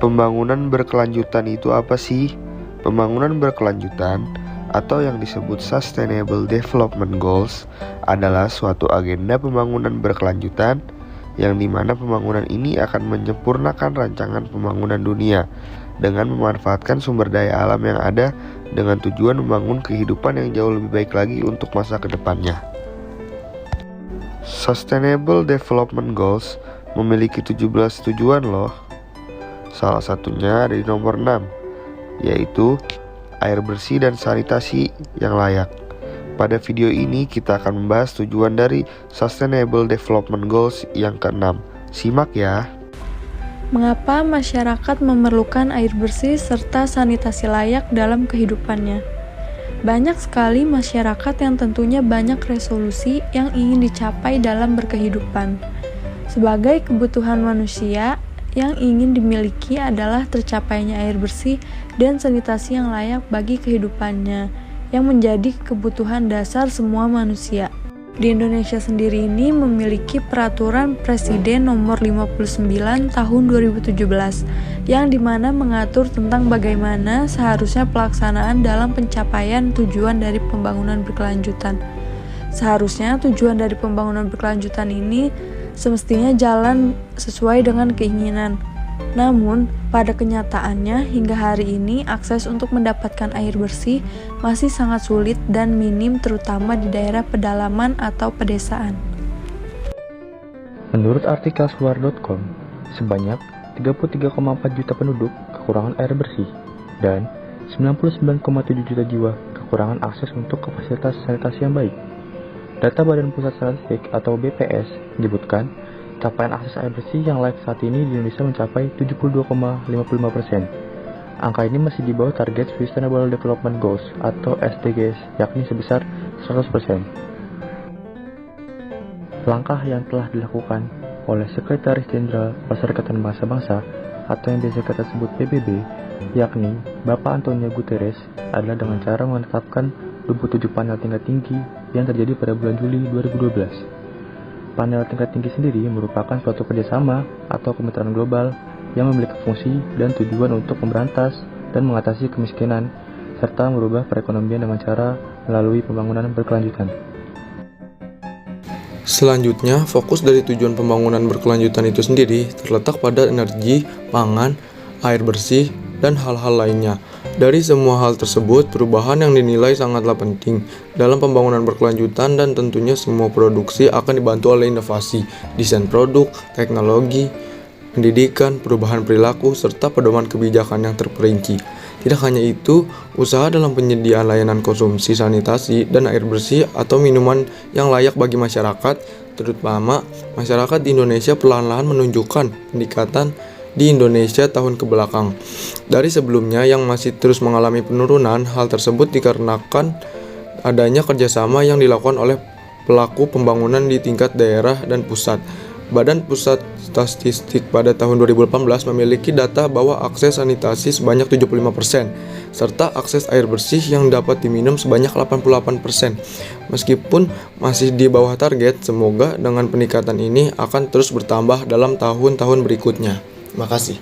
Pembangunan berkelanjutan itu apa sih? Pembangunan berkelanjutan atau yang disebut Sustainable Development Goals adalah suatu agenda pembangunan berkelanjutan yang dimana pembangunan ini akan menyempurnakan rancangan pembangunan dunia dengan memanfaatkan sumber daya alam yang ada dengan tujuan membangun kehidupan yang jauh lebih baik lagi untuk masa kedepannya. Sustainable Development Goals memiliki 17 tujuan loh. Salah satunya ada di nomor 6, yaitu air bersih dan sanitasi yang layak. Pada video ini kita akan membahas tujuan dari Sustainable Development Goals yang ke-6. Simak ya. Mengapa masyarakat memerlukan air bersih serta sanitasi layak dalam kehidupannya? Banyak sekali masyarakat yang tentunya banyak resolusi yang ingin dicapai dalam berkehidupan. Sebagai kebutuhan manusia, yang ingin dimiliki adalah tercapainya air bersih dan sanitasi yang layak bagi kehidupannya, yang menjadi kebutuhan dasar semua manusia. Di Indonesia sendiri ini memiliki peraturan Presiden nomor 59 tahun 2017 yang dimana mengatur tentang bagaimana seharusnya pelaksanaan dalam pencapaian tujuan dari pembangunan berkelanjutan. Seharusnya tujuan dari pembangunan berkelanjutan ini semestinya jalan sesuai dengan keinginan. Namun, pada kenyataannya hingga hari ini akses untuk mendapatkan air bersih masih sangat sulit dan minim terutama di daerah pedalaman atau pedesaan. Menurut artikel suar.com, sebanyak 33,4 juta penduduk kekurangan air bersih dan 99,7 juta jiwa kekurangan akses untuk fasilitas sanitasi yang baik. Data Badan Pusat Statistik atau BPS menyebutkan capaian akses air bersih yang layak saat ini di Indonesia mencapai 72,55%. Angka ini masih di bawah target Sustainable Development Goals atau SDGs, yakni sebesar 100%. Langkah yang telah dilakukan oleh Sekretaris Jenderal Perserikatan Bangsa-Bangsa atau yang biasa kita sebut PBB, yakni Bapak Antonio Guterres, adalah dengan cara menetapkan 27 panel tingkat tinggi yang terjadi pada bulan Juli 2012. Panel tingkat tinggi sendiri merupakan suatu kerjasama atau kemitraan global yang memiliki fungsi dan tujuan untuk memberantas dan mengatasi kemiskinan serta merubah perekonomian dengan cara melalui pembangunan berkelanjutan. Selanjutnya, fokus dari tujuan pembangunan berkelanjutan itu sendiri terletak pada energi, pangan, air bersih, dan hal-hal lainnya. Dari semua hal tersebut, perubahan yang dinilai sangatlah penting dalam pembangunan berkelanjutan dan tentunya semua produksi akan dibantu oleh inovasi, desain produk, teknologi, pendidikan, perubahan perilaku, serta pedoman kebijakan yang terperinci. Tidak hanya itu, usaha dalam penyediaan layanan konsumsi sanitasi dan air bersih atau minuman yang layak bagi masyarakat, terutama masyarakat di Indonesia perlahan-lahan menunjukkan peningkatan di Indonesia tahun kebelakang. Dari sebelumnya yang masih terus mengalami penurunan, hal tersebut dikarenakan adanya kerjasama yang dilakukan oleh pelaku pembangunan di tingkat daerah dan pusat. Badan Pusat Statistik pada tahun 2018 memiliki data bahwa akses sanitasi sebanyak 75%, serta akses air bersih yang dapat diminum sebanyak 88%. Meskipun masih di bawah target, semoga dengan peningkatan ini akan terus bertambah dalam tahun-tahun berikutnya. Makasih.